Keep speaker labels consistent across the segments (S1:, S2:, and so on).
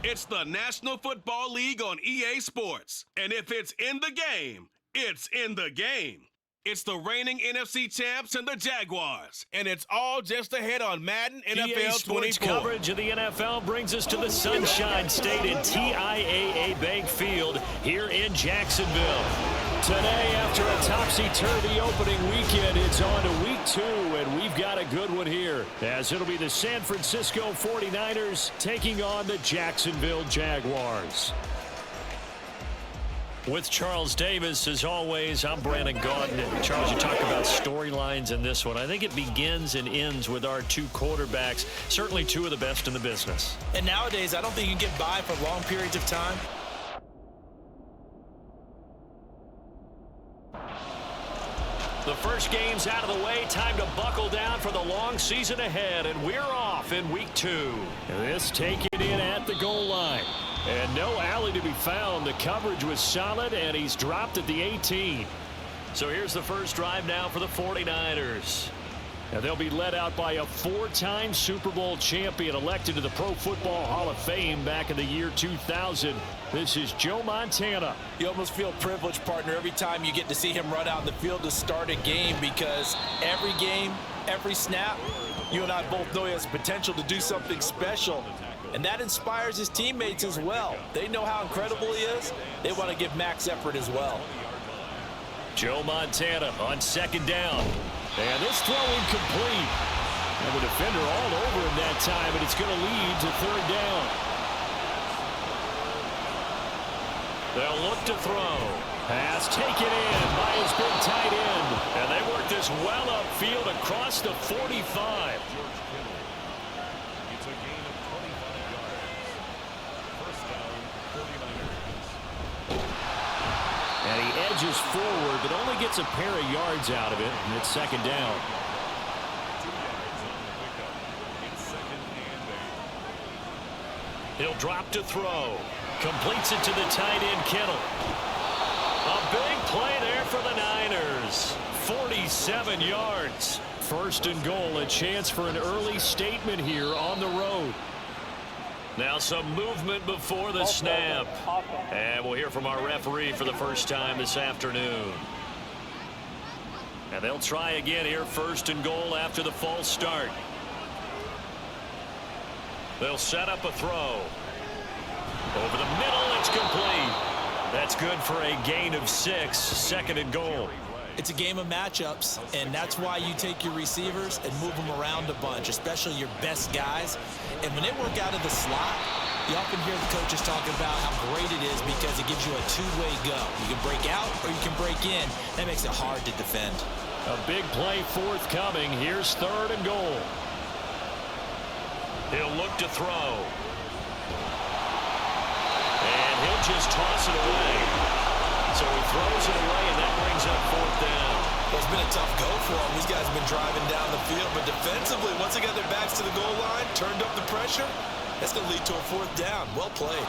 S1: It's the National Football League on EA Sports. And if it's in the game, it's in the game. It's the reigning NFC champs and the Jaguars. And it's all just ahead on Madden NFL
S2: EA Sports
S1: 24.
S2: coverage of the NFL brings us to the Sunshine State in TIAA Bank Field here in Jacksonville. Today, after a topsy-turvy opening weekend, it's on to week 2, and we've got a good one here, as it'll be the San Francisco 49ers taking on the Jacksonville Jaguars. With Charles Davis, as always, I'm Brandon Gaudin. And Charles, you talk about storylines in this one. I think it begins and ends with our two quarterbacks, certainly two of the best in the business.
S3: And nowadays, I don't think you can get by for long periods of time.
S2: The first game's out of the way. Time to buckle down for the long season ahead, and we're off in week 2. This taken in at the goal line. And no alley to be found. The coverage was solid, and he's dropped at the 18. So here's the first drive now for the 49ers. And they'll be led out by a 4-time Super Bowl champion elected to the Pro Football Hall of Fame back in the year 2000. This is Joe Montana.
S3: You almost feel privileged, partner, every time you get to see him run out in the field to start a game, because every game, every snap, you and I both know he has potential to do something special. And that inspires his teammates as well. They know how incredible he is. They want to give max effort as well.
S2: Joe Montana on second down. And this throw incomplete. And the defender all over him that time, and it's going to lead to third down. They'll look to throw. Pass taken in by his big tight end. And they work this well upfield across the 45. And he edges forward, but only gets a pair of yards out of it, and it's second down. He'll drop to throw. Completes it to the tight end, Kittle. A big play there for the Niners. 47 yards. First and goal, a chance for an early statement here on the road. Now some movement before the snap. And we'll hear from our referee for the first time this afternoon. And they'll try again here, first and goal after the false start. They'll set up a throw. Over the middle, it's complete. That's good for a gain of 6, second and goal.
S3: It's a game of matchups, and that's why you take your receivers and move them around a bunch, especially your best guys. And when they work out of the slot, you often hear the coaches talking about how great it is because it gives you a two-way go. You can break out or you can break in. That makes it hard to defend.
S2: A big play forthcoming. Here's third and goal. He'll look to throw. And he'll just toss it away. So he throws it away, and that brings up fourth down.
S3: Well, it's been a tough go for them. These guys have been driving down the field, but defensively, once they got their backs to the goal line, turned up the pressure, that's going to lead to a fourth down. Well played.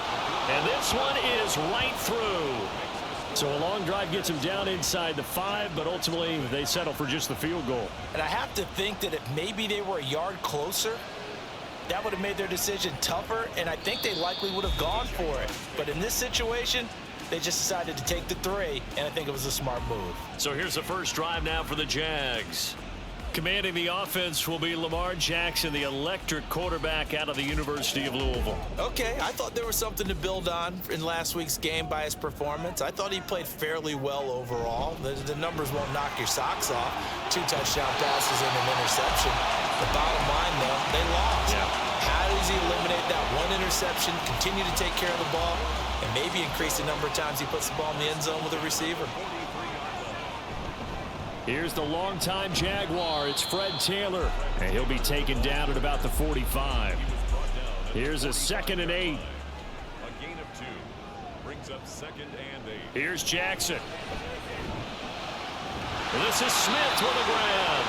S2: And this one is right through. So a long drive gets them down inside the 5, but ultimately they settle for just the field goal.
S3: And I have to think that if maybe they were a yard closer, that would have made their decision tougher, and I think they likely would have gone for it. But in this situation, they just decided to take the 3, and I think it was a smart move.
S2: So here's the first drive now for the Jags. Commanding the offense will be Lamar Jackson, the electric quarterback out of the University of Louisville.
S3: Okay, I thought there was something to build on in last week's game by his performance. I thought he played fairly well overall. The numbers won't knock your socks off. 2 touchdown passes and an interception. The bottom line, though, they lost.
S2: Yeah.
S3: How does he eliminate that one interception, continue to take care of the ball, and maybe increase the number of times he puts the ball in the end zone with a receiver?
S2: Here's the longtime Jaguar. It's Fred Taylor, and he'll be taken down at about the 45. Here's a 2nd and 8.
S4: A gain of 2 brings up 2nd and 8.
S2: Here's Jackson. This is Smith with a grab.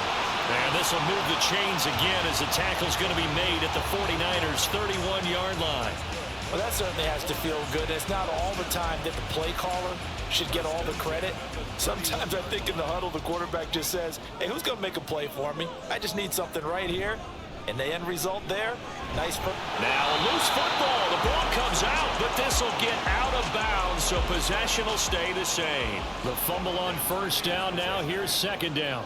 S2: And this will move the chains again as the tackle's going to be made at the 49ers' 31-yard line.
S3: Well, that certainly has to feel good. It's not all the time that the play caller should get all the credit. Sometimes I think in the huddle, the quarterback just says, hey, who's going to make a play for me? I just need something right here. And the end result there, nice.
S2: Now a loose football. The ball comes out, but this will get out of bounds, so possession will stay the same. The fumble on first down. Now here's second down.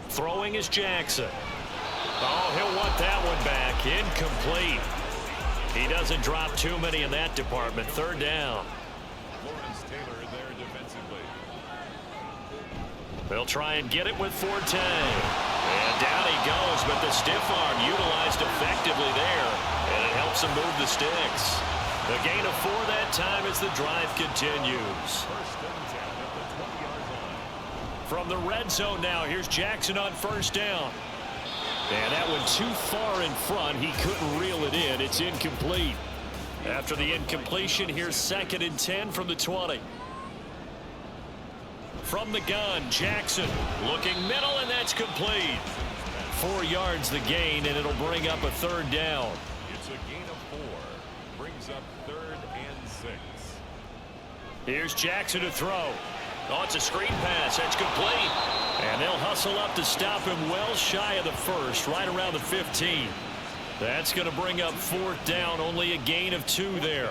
S2: Throwing is Jackson. Oh, he'll want that one back. Incomplete. He doesn't drop too many in that department. Third down. They'll try and get it with Forte. And down he goes, but the stiff arm utilized effectively there, and it helps him move the sticks. The gain of 4 that time as the drive continues. From the red zone now, here's Jackson on first down. And that one too far in front. He couldn't reel it in. It's incomplete. After the incompletion, here's 2nd and 10 from the 20. From the gun, Jackson looking middle, and that's complete. 4 yards the gain, and it'll bring up a third down.
S4: It's a gain of 4. Brings up 3rd and 6.
S2: Here's Jackson to throw. Oh, it's a screen pass. That's complete. And they'll hustle up to stop him well shy of the first, right around the 15. That's going to bring up 4th down, only a gain of 2 there.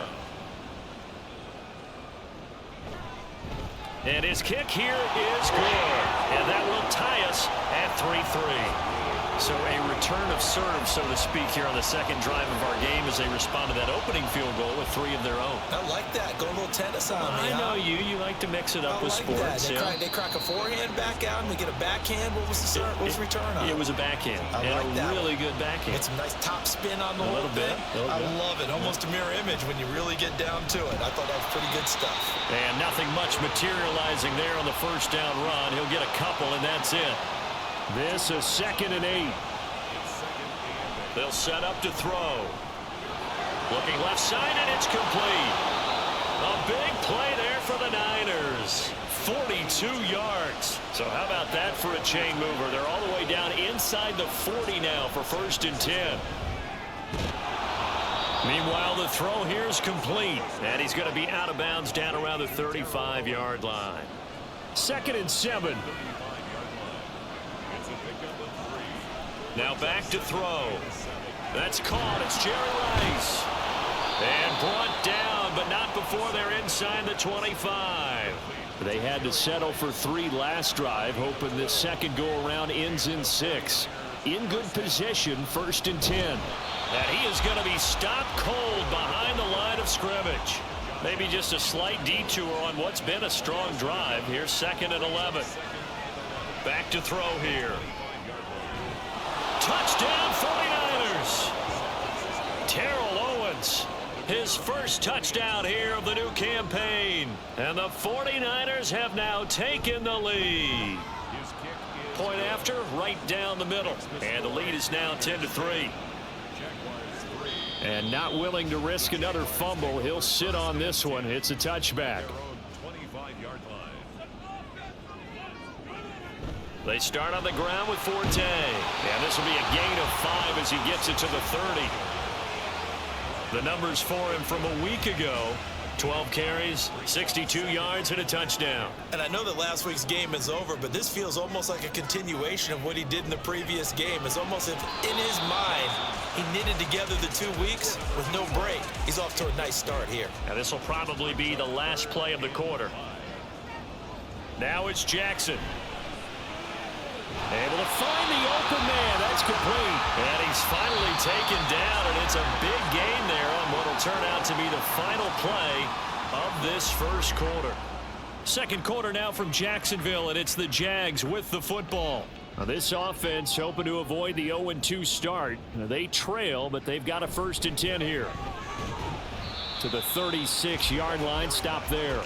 S2: And his kick here is good. And that will tie us at 3-3. So a return of serve, so to speak, here on the second drive of our game as they respond to that opening field goal with 3 of their own.
S3: I like that. Go a little tennis on me.
S2: I know you. You like to mix it up with sports.
S3: They crack a forehand back out and they get a backhand. What was the return on?
S2: It was a backhand.
S3: I like
S2: and
S3: that.
S2: a really good backhand.
S3: Get some nice top spin on the whole thing. I love it. Almost a mirror image when you really get down to it. I thought that was pretty good stuff.
S2: And nothing much materializing there on the first down run. He'll get a couple, and that's it. This is 2nd and 8. They'll set up to throw. Looking left side, and it's complete. A big play there for the Niners. 42 yards. So how about that for a chain mover? They're all the way down inside the 40 now for 1st and 10. Meanwhile, the throw here is complete. And he's going to be out of bounds down around the 35-yard line. 2nd and 7. Now back to throw. That's caught. It's Jerry Rice. And brought down, but not before they're inside the 25. They had to settle for 3 last drive, hoping this second go-around ends in 6. In good position, 1st and 10. And he is going to be stopped cold behind the line of scrimmage. Maybe just a slight detour on what's been a strong drive. Here's 2nd and 11. Back to throw here. Touchdown 49ers. Terrell Owens, his first touchdown here of the new campaign. And the 49ers have now taken the lead. Point after, right down the middle. And the lead is now 10-3. And not willing to risk another fumble. He'll sit on this one. It's a touchback. They start on the ground with Forte. And this will be a gain of 5 as he gets it to the 30. The numbers for him from a week ago. 12 carries, 62 yards, and a touchdown.
S3: And I know that last week's game is over, but this feels almost like a continuation of what he did in the previous game. It's almost as if in his mind he knitted together the 2 weeks with no break. He's off to a nice start here.
S2: Now this will probably be the last play of the quarter. Now it's Jackson. Able to find the open man. That's complete. And he's finally taken down, and it's a big gain there on what will turn out to be the final play of this first quarter. Second quarter now from Jacksonville, and it's the Jags with the football. Now this offense hoping to avoid the 0-2 start. Now they trail, but they've got a 1st and 10 here. To the 36-yard line. Stop there.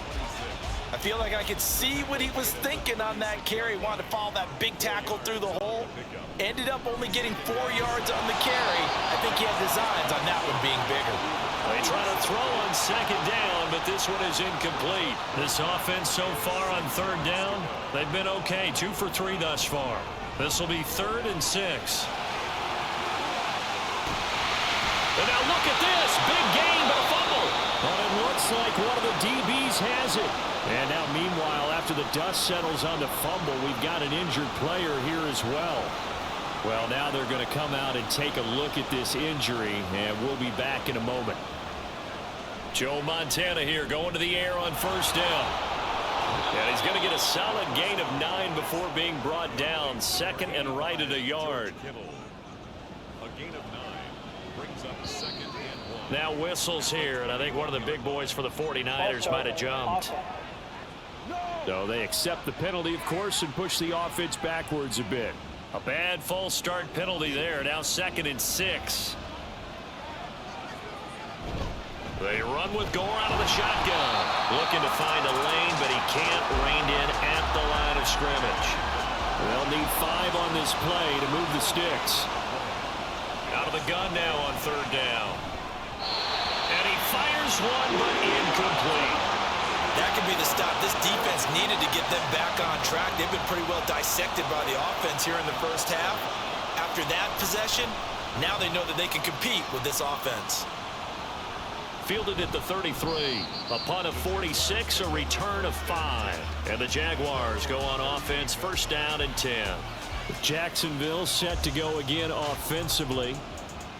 S3: I feel like I could see what he was thinking on that carry. Wanted to follow that big tackle through the hole. Ended up only getting 4 yards on the carry. I think he had designs on that one being bigger.
S2: They try to throw on 2nd down, but this one is incomplete. This offense so far on 3rd down, they've been okay. 2 for 3 thus far. This will be 3rd and 6. And now look at this. Big gain, but a fumble. But it looks like one of the DBs has it. And now, meanwhile, after the dust settles on the fumble, we've got an injured player here as well. Well, now they're going to come out and take a look at this injury, and we'll be back in a moment. Joe Montana here going to the air on first down. And he's going to get a solid gain of 9 before being brought down. Second and right at a yard.
S4: A gain of 9 brings up second and 1.
S2: Now whistles here, and I think one of the big boys for the 49ers might have jumped. So they accept the penalty, of course, and push the offense backwards a bit. A bad false start penalty there. Now second and 6. They run with Gore out of the shotgun. Looking to find a lane, but he can't. Reined in at the line of scrimmage. They'll need 5 on this play to move the sticks. Out of the gun now on third down. And he fires one, but incomplete.
S3: That could be the stop. This defense needed to get them back on track. They've been pretty well dissected by the offense here in the first half. After that possession, now they know that they can compete with this offense.
S2: Fielded at the 33. A punt of 46, a return of 5. And the Jaguars go on offense, first down and 10. Jacksonville set to go again offensively.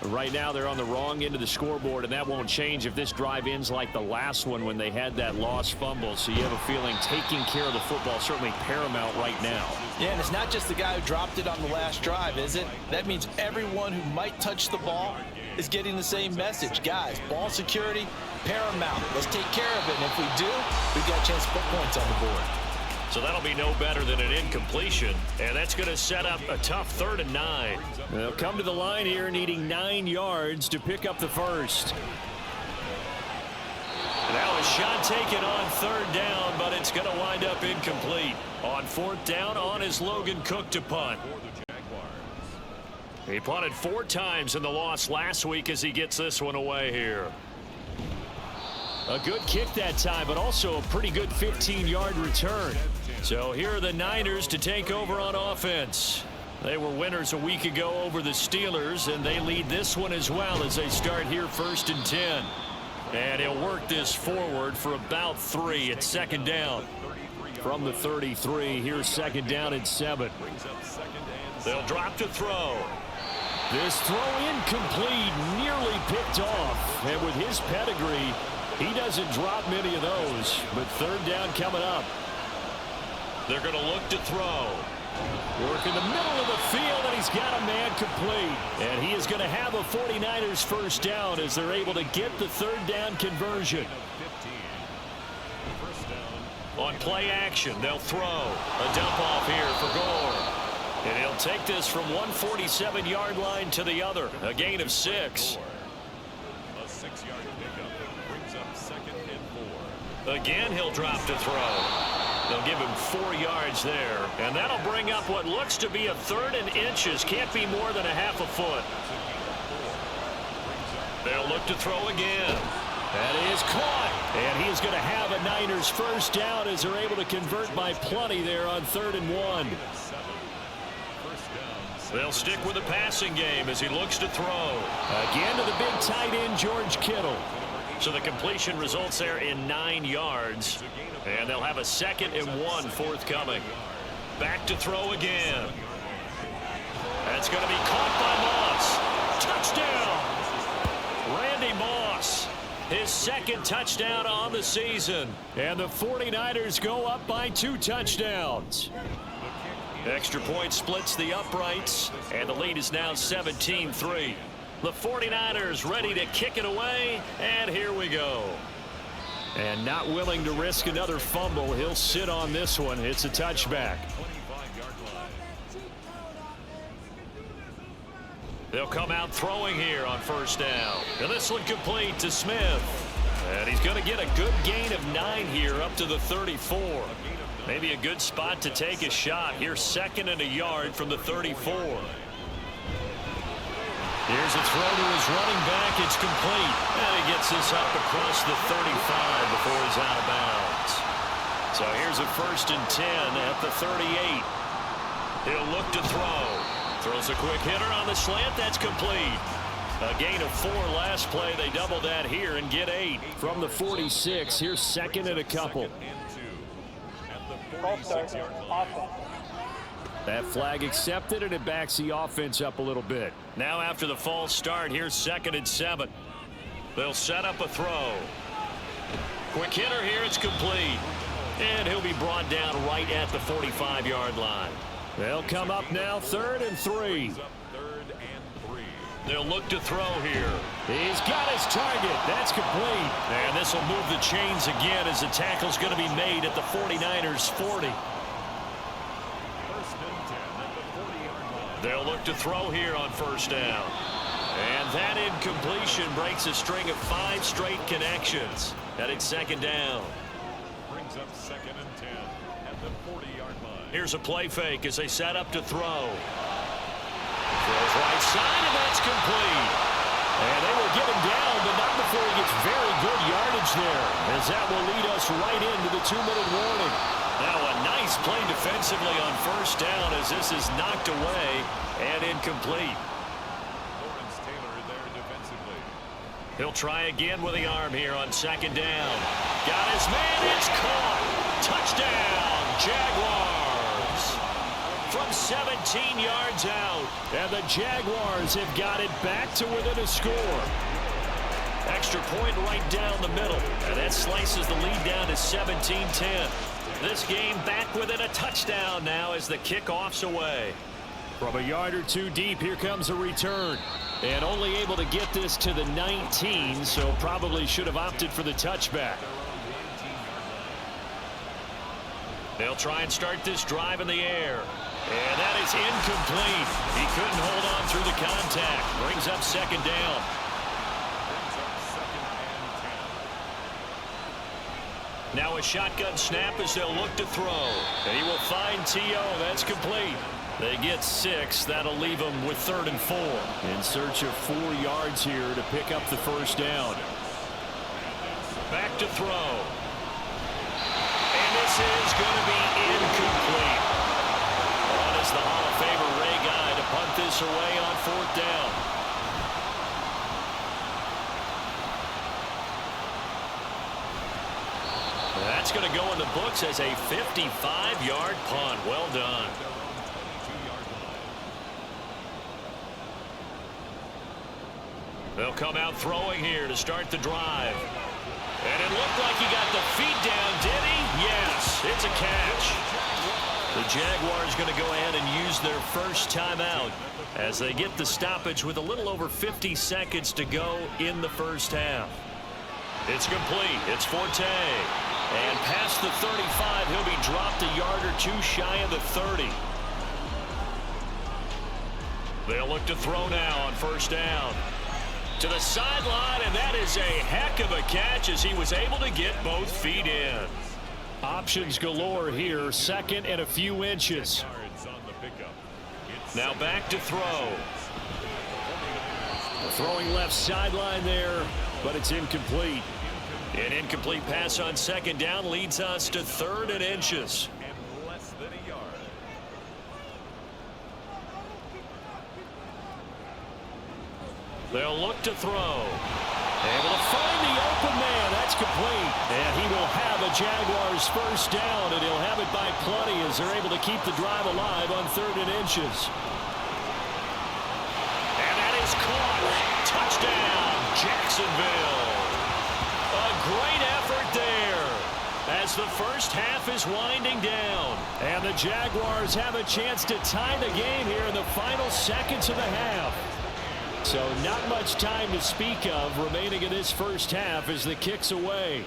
S2: Right now they're on the wrong end of the scoreboard, and that won't change if this drive ends like the last one when they had that lost fumble. So you have a feeling taking care of the football certainly paramount right now.
S3: Yeah, and it's not just the guy who dropped it on the last drive, is it? That means everyone who might touch the ball is getting the same message. Guys, ball security, paramount. Let's take care of it, and if we do, we've got a chance to put points on the board.
S2: So that'll be no better than an incompletion, and that's going to set up a tough 3rd and 9. They'll come to the line here needing 9 yards to pick up the first. Now a shot taken on 3rd down, but it's going to wind up incomplete. On 4th down, on is Logan Cook to punt. He punted 4 times in the loss last week as he gets this one away here. A good kick that time, but also a pretty good 15-yard return. So here are the Niners to take over on offense. They were winners a week ago over the Steelers, and they lead this one as well as they start here 1st and 10. And he'll work this forward for about 3 at 2nd down. From the 33, here's 2nd down and 7. They'll drop to throw. This throw incomplete, nearly picked off. And with his pedigree, he doesn't drop many of those, but 3rd down coming up. They're going to look to throw. Work in the middle of the field, and he's got a man complete. And he is going to have a 49ers first down as they're able to get the 3rd down conversion. On play action, they'll throw. A dump off here for Gore. And he'll take this from 147-yard line to the other. A gain of 6.
S4: A 6-yard pickup brings up 2nd and 4.
S2: Again, he'll drop to throw. They'll give him 4 yards there. And that'll bring up what looks to be a 3rd and inches. Can't be more than a half a foot. They'll look to throw again. That is caught. And he is going to have a Niners first down as they're able to convert by plenty there on 3rd and 1. They'll stick with the passing game as he looks to throw. Again to the big tight end, George Kittle. So the completion results there in 9 yards. And they'll have a 2nd and 1 forthcoming. Back to throw again. That's going to be caught by Moss. Touchdown! Randy Moss. His 2nd touchdown on the season. And the 49ers go up by 2 touchdowns. Extra point splits the uprights, and the lead is now 17-3. The 49ers ready to kick it away, and here we go. And not willing to risk another fumble, he'll sit on this one. It's a touchback. They'll come out throwing here on first down. And this one complete to Smith. And he's going to get a good gain of 9 here up to the 34. Maybe a good spot to take a shot. Here's 2nd and a yard from the 34. Here's a throw to his running back. It's complete. And he gets this up across the 35 before he's out of bounds. So here's a 1st and 10 at the 38. He'll look to throw. Throws a quick hitter on the slant. That's complete. A gain of 4 last play. They double that here and get 8. From the 46, here's 2nd and a couple. That flag accepted, and it backs the offense up a little bit. Now after the false start, here's 2nd and 7. They'll set up a throw. Quick hitter here, it's complete. And he'll be brought down right at the 45-yard line. They'll come up now 3rd and 3. They'll look to throw here. He's got his target. That's complete. And this will move the chains again as the tackle's going to be made at the 49ers 40. They'll look to throw here on 1st down. And that incompletion breaks a string of 5 straight connections. Headed 2nd down.
S4: Brings up 2nd and 10 at the 40-yard line.
S2: Here's a play fake as they set up to throw. Throws right side, and that's complete. And they will get him down, but not before he gets very good yardage there, as that will lead us right into the 2-minute warning. Now a nice play defensively on 1st down as this is knocked away and incomplete.
S4: Lawrence Taylor there defensively.
S2: He'll try again with the arm here on 2nd down. Got his man, it's caught. Touchdown, Jaguars. From 17 yards out. And the Jaguars have got it back to within a score. Extra point right down the middle. And that slices the lead down to 17-10. This game back within a touchdown now as the kickoff's away. From a yard or 2 deep, here comes a return. And only able to get this to the 19, so probably should have opted for the touchback. They'll try and start this drive in the air. And that is incomplete. He couldn't hold on through the contact. Brings up 2nd down. Now a shotgun snap as they'll look to throw. And he will find T.O. That's complete. They get 6. That'll leave them with 3rd and 4. In search of 4 yards here to pick up the 1st down. Back to throw. And this is going to be incomplete. On is the Hall of Famer Ray Guy to punt this away on 4th down. That's going to go in the books as a 55-yard punt. Well done. They'll come out throwing here to start the drive. And it looked like he got the feet down, did he? Yes, it's a catch. The Jaguars going to go ahead and use their first timeout as they get the stoppage with a little over 50 seconds to go in the 1st half. It's complete. It's Forte. And past the 35, he'll be dropped a yard or 2 shy of the 30. They'll look to throw now on 1st down. To the sideline, and that is a heck of a catch as he was able to get both feet in. Options galore here, 2nd and a few inches. Now back to throw. Throwing left sideline there, but it's incomplete. An incomplete pass on 2nd down leads us to 3rd and inches.
S4: And less than a yard.
S2: They'll look to throw. Able to find the open man. That's complete. And he will have a Jaguars 1st down, and he'll have it by plenty as they're able to keep the drive alive on 3rd and inches. And that is caught. Touchdown, Jacksonville. A great effort there as the 1st half is winding down. And the Jaguars have a chance to tie the game here in the final seconds of the half. So not much time to speak of remaining in this 1st half as the kick's away.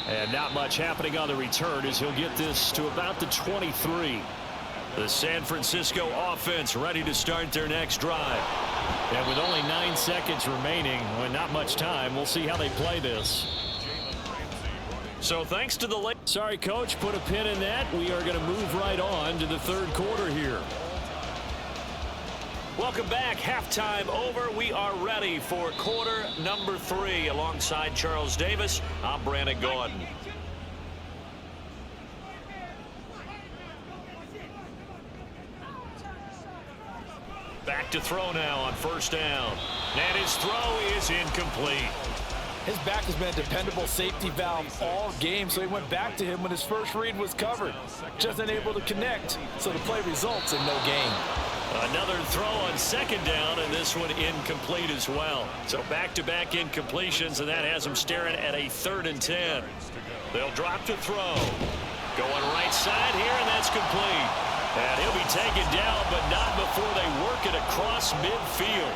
S2: And not much happening on the return as he'll get this to about the 23. The San Francisco offense ready to start their next drive. And with only 9 seconds remaining, with not much time, we'll see how they play this. So thanks to the late. Sorry, Coach, put a pin in that. We are going to move right on to the 3rd quarter here. Welcome back. Halftime over. We are ready for quarter number 3. Alongside Charles Davis, I'm Brandon Gordon. Back to throw now on 1st down. And his throw is incomplete.
S3: His back has been a dependable safety valve all game, so he went back to him when his first read was covered. Just unable to connect, so the play results in no gain.
S2: Another throw on second down, and this one incomplete as well. So back-to-back incompletions, and that has them staring at a 3rd and 10. They'll drop to throw. Going right side here, and that's complete. And he'll be taken down, but not before they work it across midfield.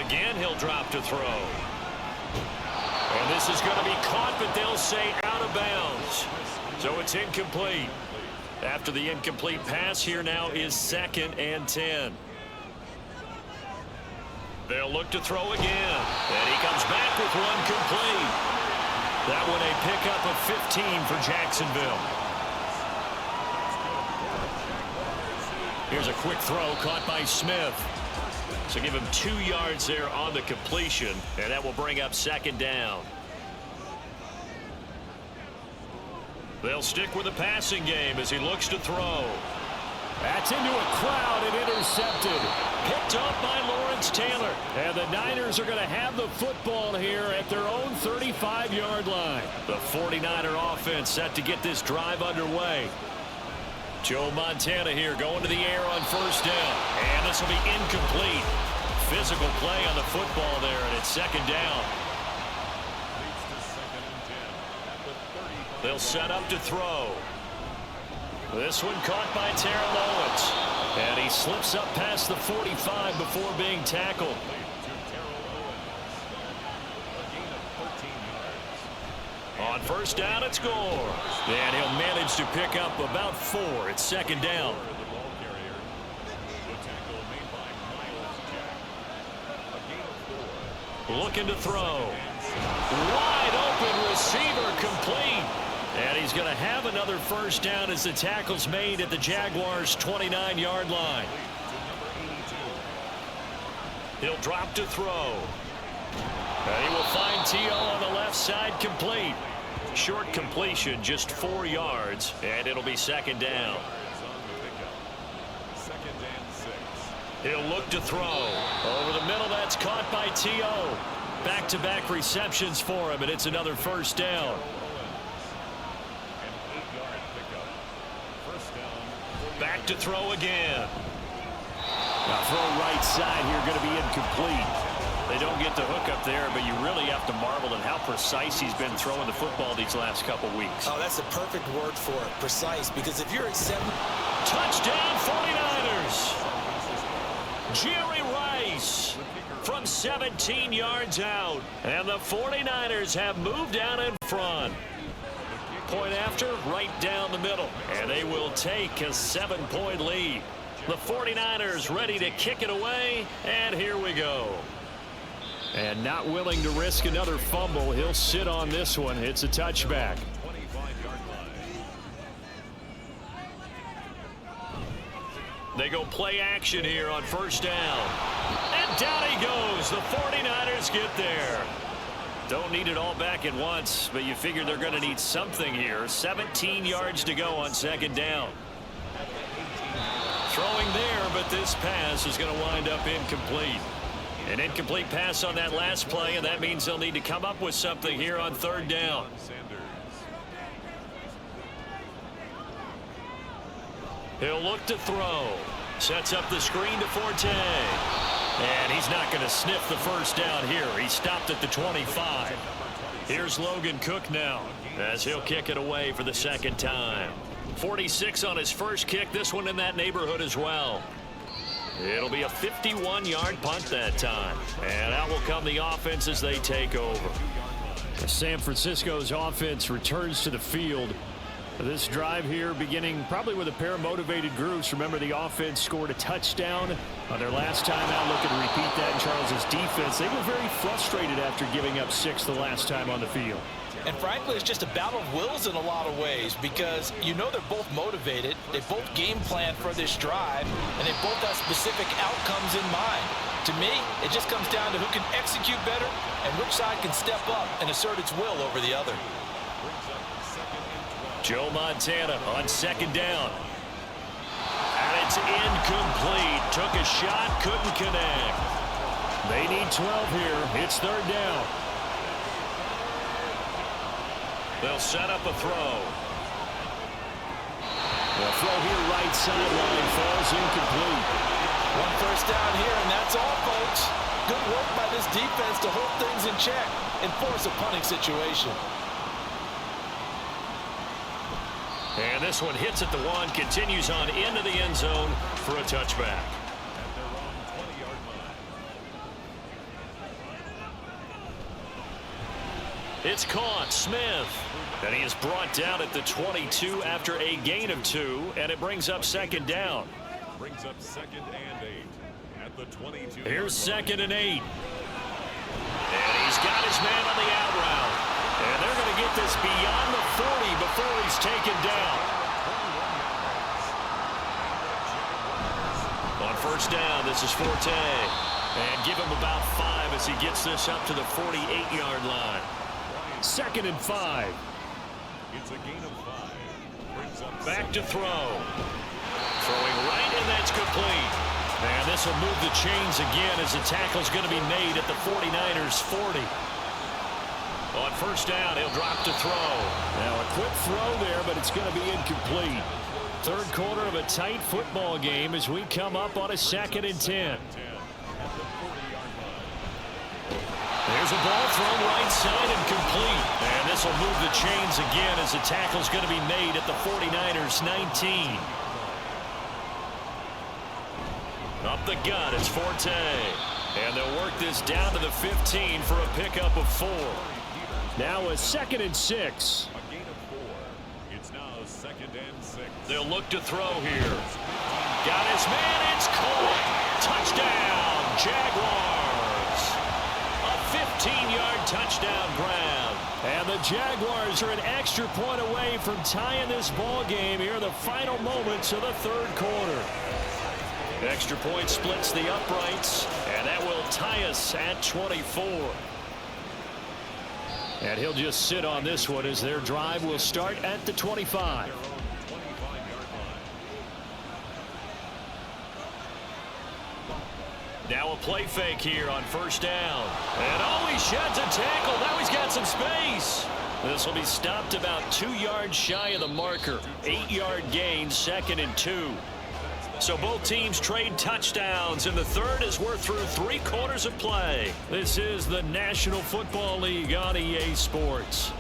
S2: Again, he'll drop to throw. And this is going to be caught, but they'll say out of bounds. So it's incomplete. After the incomplete pass, here now is 2nd and 10. They'll look to throw again. And he comes back with one complete. That one a pickup of 15 for Jacksonville. Here's a quick throw caught by Smith. So give him 2 yards there on the completion, and that will bring up 2nd down. They'll stick with the passing game as he looks to throw. That's into a crowd and intercepted. Picked up by Lawrence Taylor. And the Niners are going to have the football here at their own 35-yard line. The 49er offense set to get this drive underway. Joe Montana here going to the air on 1st down. And this will be incomplete. Physical play on the football there, and it's 2nd down. They'll set up to throw. This one caught by Terrell Owens. And he slips up past the 45 before being tackled. On 1st down, it's Gore. And he'll manage to pick up about 4. It's 2nd down. Looking to throw. Wide open receiver complete. And he's going to have another 1st down as the tackle's made at the Jaguars' 29-yard line. He'll drop to throw. And he will find T.O. on the left side complete. Short completion, just 4 yards, and it'll be 2nd down. He'll look to throw. Over the middle, that's caught by T.O. Back-to-back receptions for him, and it's another 1st down. Back to throw again. Now throw right side here, going to be incomplete. They don't get the hook up there, but you really have to marvel at how precise he's been throwing the football these last couple weeks.
S3: Oh, that's the perfect word for it, precise, because if you're at 7...
S2: Touchdown 49ers! Jerry Rice from 17 yards out. And the 49ers have moved out in front. Point after, right down the middle. And they will take a 7-point lead. The 49ers ready to kick it away. And here we go. And not willing to risk another fumble. He'll sit on this one. It's a touchback. They go play action here on 1st down. And down he goes. The 49ers get there. Don't need it all back at once, but you figure they're going to need something here. 17 yards to go on 2nd down. Throwing there, but this pass is going to wind up incomplete. An incomplete pass on that last play, and that means they'll need to come up with something here on 3rd down. He'll look to throw. Sets up the screen to Forte. And he's not going to sniff the 1st down here. He stopped at the 25. Here's Logan Cook now as he'll kick it away for the 2nd time. 46 on his first kick. This one in that neighborhood as well. It'll be a 51-yard punt that time. And out will come the offense as they take over. San Francisco's offense returns to the field. This drive here beginning probably with a pair of motivated groups. Remember, the offense scored a touchdown on their last time out. Looking to repeat that in Charles's defense. They were very frustrated after giving up 6 the last time on the field.
S3: And frankly, it's just a battle of wills in a lot of ways, because you know they're both motivated. They both game plan for this drive, and they both have specific outcomes in mind. To me, it just comes down to who can execute better and which side can step up and assert its will over the other.
S2: Joe Montana on 2nd down. And it's incomplete. Took a shot, couldn't connect. They need 12 here. It's third down. They'll set up a throw. The throw here right sideline falls incomplete.
S3: One first down here, and that's all, folks. Good work by this defense to hold things in check and force a punting situation.
S2: And this one hits at the one, continues on into the end zone for a touchback.
S4: At their own 20-yard line.
S2: It's caught, Smith. And he is brought down at the 22 after a gain of 2, and it brings up second down.
S4: Brings up 2nd and 8 at the 22.
S2: Here's 2nd and 8. And he's got his man on the out route. And they're going to get this beyond the 40 before he's taken down. On first down, this is Forte. And give him about 5 as he gets this up to the 48-yard line. 2nd and 5.
S4: It's a gain of 5. Brings up
S2: Back to throw. Throwing right, and that's complete. And this will move the chains again as the tackle's going to be made at the 49ers 40. On first down, he'll drop to throw. Now a quick throw there, but it's going to be incomplete. Third quarter of a tight football game as we come up on a 2nd and 10. There's a ball thrown right side and complete. And this will move the chains again as the tackle's going to be made at the 49ers 19. Up the gut, it's Forte. And they'll work this down to the 15 for a pickup of 4. Now a 2nd and 6.
S4: a gain of 4. It's now 2nd and 6.
S2: They'll look to throw here. Got his man, it's caught. Touchdown, Jaguars. A 15-yard touchdown grab. And the Jaguars are an extra point away from tying this ball game here in the final moments of the third quarter. Extra point splits the uprights, and that will tie us at 24. And he'll just sit on this one as their drive will start at the 25. Now a play fake here on first down. And oh, he sheds a tackle. Now he's got some space. This will be stopped about 2 yards shy of the marker. 8-yard gain, 2nd and 2. So both teams trade touchdowns in the third as we're through 3 quarters of play. This is the National Football League on EA Sports.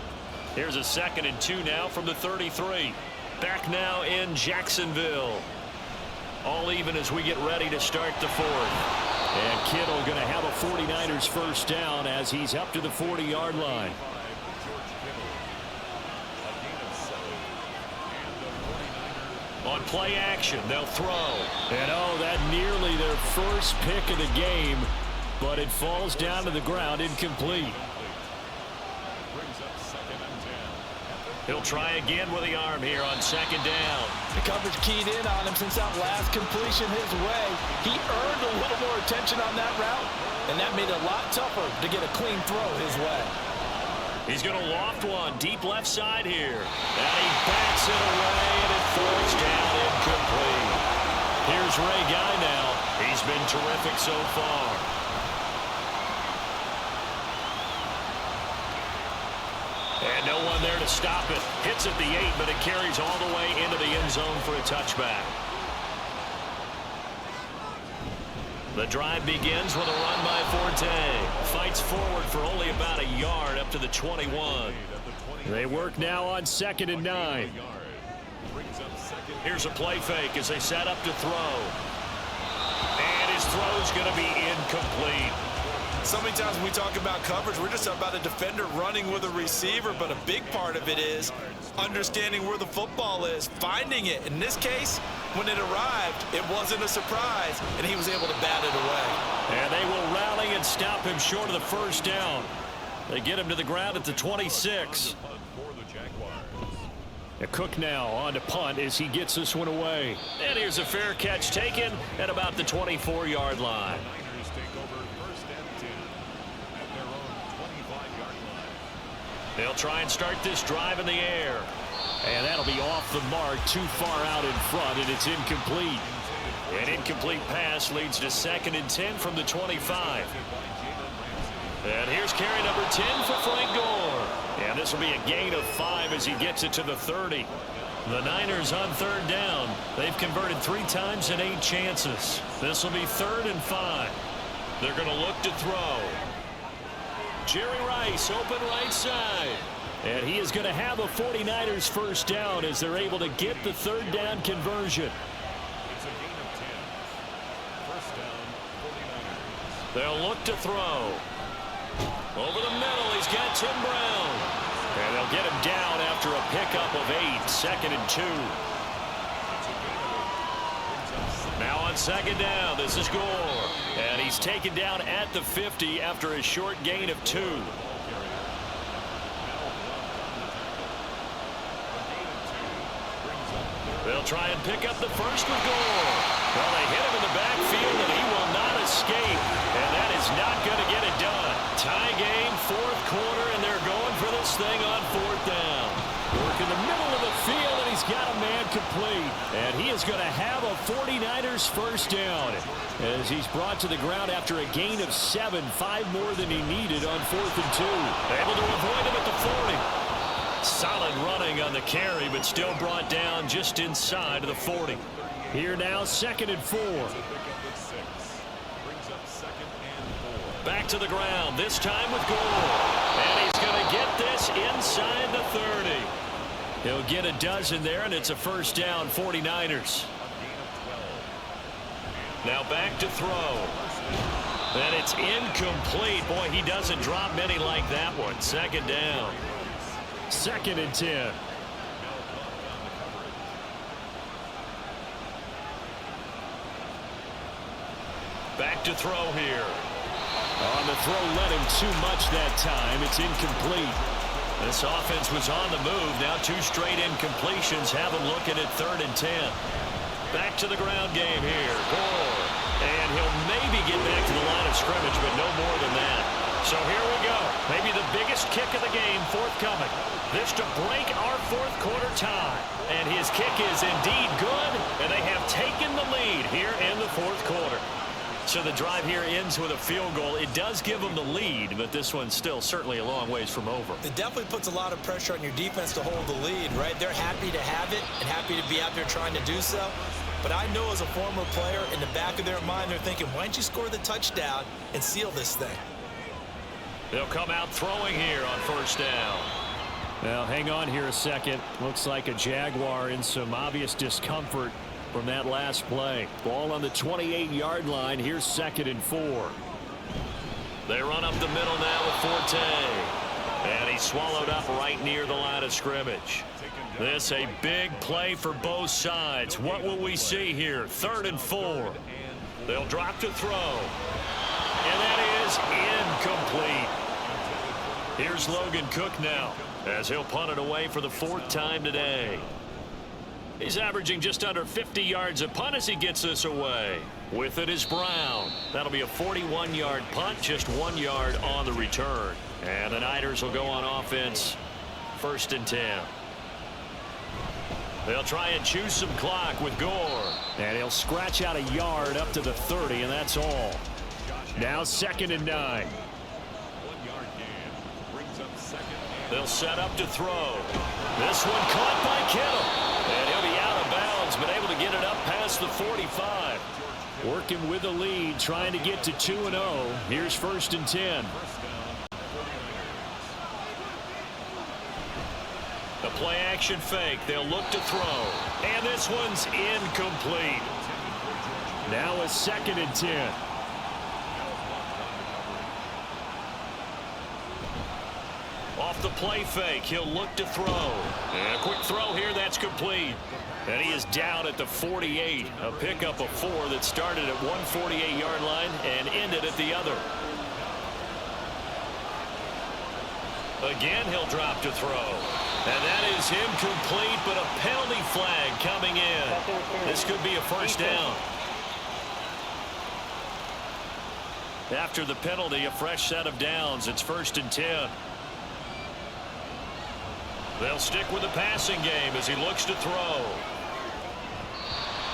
S2: Here's a 2nd and 2 now from the 33. Back now in Jacksonville. All even as we get ready to start the fourth. And Kittle going to have a 49ers first down as he's up to the 40-yard line. On play action, they'll throw. And oh, that nearly their first pick of the game, but it falls down to the ground incomplete. He'll try again with the arm here on 2nd down.
S3: The coverage keyed in on him since that last completion his way. He earned a little more attention on that route, and that made it a lot tougher to get a clean throw his way.
S2: He's going to loft one deep left side here. And he backs it away, and it falls down incomplete. Here's Ray Guy now. He's been terrific so far. And no one there to stop it. Hits at the 8, but it carries all the way into the end zone for a touchback. The drive begins with a run by Forte. Fights forward for only about a yard up to the 21. They work now on 2nd and 9. Here's a play fake as they set up to throw. And his throw's going to be incomplete.
S3: So many times when we talk about coverage, we're just about a defender running with a receiver, but a big part of it is understanding where the football is, finding it. In this case, when it arrived, it wasn't a surprise, and he was able to bat it away.
S2: And they will rally and stop him short of the first down. They get him to the ground at the 26. A Cook now on to punt as he gets this one away. And here's a fair catch taken at about the 24-yard line. They'll try and start this drive in the air. And that'll be off the mark, too far out in front, and it's incomplete. An incomplete pass leads to 2nd and 10 from the 25. And here's carry number 10 for Frank Gore. And this will be a gain of 5 as he gets it to the 30. The Niners on 3rd down. They've converted 3 times in 8 chances. This will be 3rd and 5. They're going to look to throw. Jerry Rice open right side. And he is going to have a 49ers first down as they're able to get the 3rd down conversion.
S4: It's a gain of 10. First down, 49ers.
S2: They'll look to throw. Over the middle, he's got Tim Brown. And they'll get him down after a pickup of 8, 2nd and 2. Now on 2nd down, this is Gore. And he's taken down at the 50 after a short gain of 2. They'll try and pick up the first with Gore. Well, they hit him in the backfield, and he will not escape. And that is not going to get it done. Tie game, 4th quarter, and they're going for this thing on 4th down. Work in the middle of the field, and he's got a man complete. And he is going to have a 49ers first down as he's brought to the ground after a gain of 7, 5 more than he needed on 4th and 2. Able to avoid him at the 40. Solid running on the carry, but still brought down just inside of the 40. Here now, 2nd and 4. Back to the ground, this time with Gore. And he's going to get this inside the 30. He'll get a dozen there, and it's a first down, 49ers. Now back to throw. And it's incomplete. Boy, he doesn't drop many like that one. 2nd down. 2nd and 10. Back to throw here. On the throw, let him too much that time. It's incomplete. This offense was on the move. Now 2 straight incompletions have him looking at 3rd and 10. Back to the ground game here. Gore. And he'll maybe get back to the line of scrimmage, but no more than that. So here we go. Maybe the biggest kick of the game forthcoming. This to break our 4th quarter tie. And his kick is indeed good, and they have taken the lead here in the 4th quarter. So the drive here ends with a field goal. It does give them the lead, but this one's still certainly a long ways from over.
S3: It definitely puts a lot of pressure on your defense to hold the lead, right? They're happy to have it and happy to be out there trying to do so. But I know as a former player, in the back of their mind, they're thinking, why don't you score the touchdown and seal this thing?
S2: They'll come out throwing here on 1st down. Now, hang on here a second. Looks like a Jaguar in some obvious discomfort from that last play. Ball on the 28-yard line. Here's 2nd and 4. They run up the middle now with Forte. And he's swallowed up right near the line of scrimmage. This a big play for both sides. What will we see here? 3rd and 4. They'll drop to throw. And that is incomplete. Here's Logan Cook now as he'll punt it away for the 4th time today. He's averaging just under 50 yards a punt as he gets this away. With it is Brown. That'll be a 41-yard punt, just 1 yard on the return. And the Niners will go on offense, 1st and 10. They'll try and choose some clock with Gore. And he'll scratch out a yard up to the 30, and that's all. Now 2nd and 9. They'll set up to throw. This one caught by Kittle. And he'll be out of bounds, but able to get it up past the 45. Working with the lead, trying to get to 2-0. Here's 1st and 10. The play action fake. They'll look to throw. And this one's incomplete. Now a 2nd and 10. Off the play fake, he'll look to throw. And a quick throw here, that's complete. And he is down at the 48. A pickup of 4 that started at 148-yard line and ended at the other. Again, he'll drop to throw. And that is incomplete, but a penalty flag coming in. This could be a first down. After the penalty, a fresh set of downs. It's 1st and 10. They'll stick with the passing game as he looks to throw.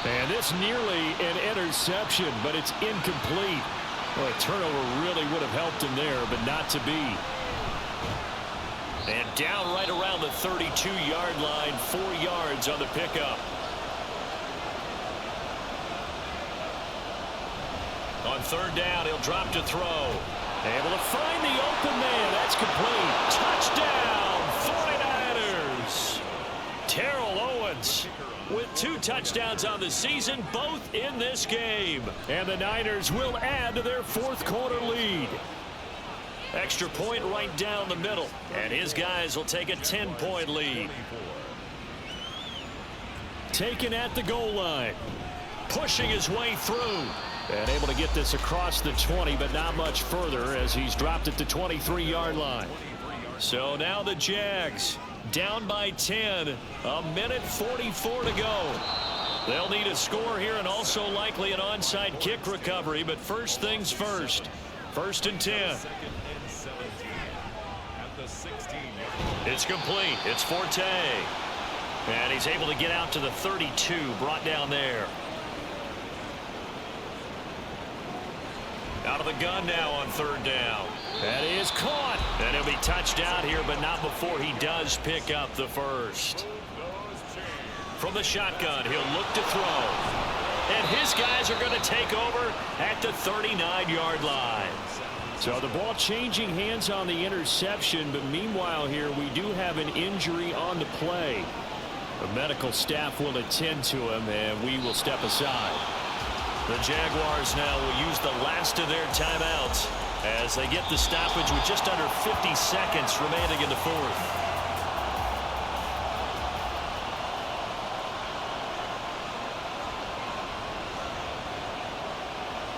S2: And this nearly an interception, but it's incomplete. Well, a turnover really would have helped him there, but not to be. And down right around the 32-yard line, 4 yards on the pickup. On third down, he'll drop to throw. Able to find the open man. That's complete. Touchdown, 49ers. Terrell Owens with 2 touchdowns on the season, both in this game. And the Niners will add to their fourth quarter lead. Extra point right down the middle. And his guys will take a 10-point lead. Taken at the goal line. Pushing his way through. And able to get this across the 20, but not much further as he's dropped at the 23-yard line. So now the Jags down by 10. A minute 44 to go. They'll need a score here and also likely an onside kick recovery. But first things first. 1st and 10. It's complete. It's Forte. And he's able to get out to the 32. Brought down there. Out of the gun now on third down. That is caught. And he'll be touched out here, but not before he does pick up the first. From the shotgun, he'll look to throw. And his guys are going to take over at the 39-yard line. So the ball changing hands on the interception, but meanwhile here we do have an injury on the play. The medical staff will attend to him, and we will step aside. The Jaguars now will use the last of their timeouts as they get the stoppage with just under 50 seconds remaining in the fourth.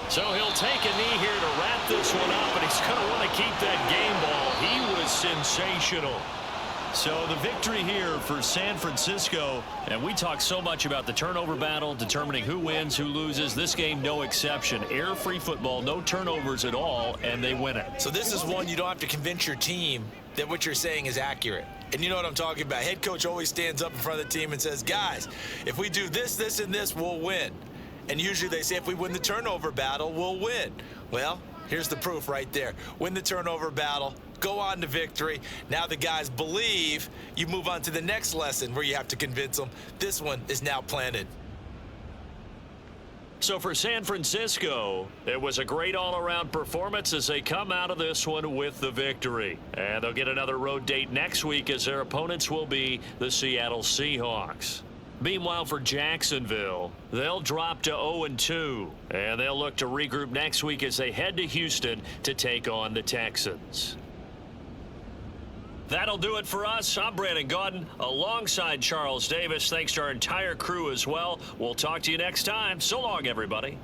S2: So he'll take a knee here to wrap this one up, and he's going to want to keep that game ball. He was sensational. So the victory here for San Francisco, and we talk so much about the turnover battle, determining who wins, who loses. This game, no exception. Air-free football, no turnovers at all, and they win it.
S3: So this is one you don't have to convince your team that what you're saying is accurate. And you know what I'm talking about. Head coach always stands up in front of the team and says, guys, if we do this, this, and this, we'll win. And usually they say if we win the turnover battle, we'll win. Well, here's the proof right there. Win the turnover battle. Go on to victory. Now the guys believe. You move on to the next lesson where you have to convince them. This one is now planted.
S2: So for San Francisco, it was a great all-around performance as they come out of this one with the victory. And they'll get another road date next week as their opponents will be the Seattle Seahawks. Meanwhile, for Jacksonville, they'll drop to 0-2, and they'll look to regroup next week as they head to Houston to take on the Texans. That'll do it for us. I'm Brandon Gaudin alongside Charles Davis. Thanks to our entire crew as well. We'll talk to you next time. So long, everybody.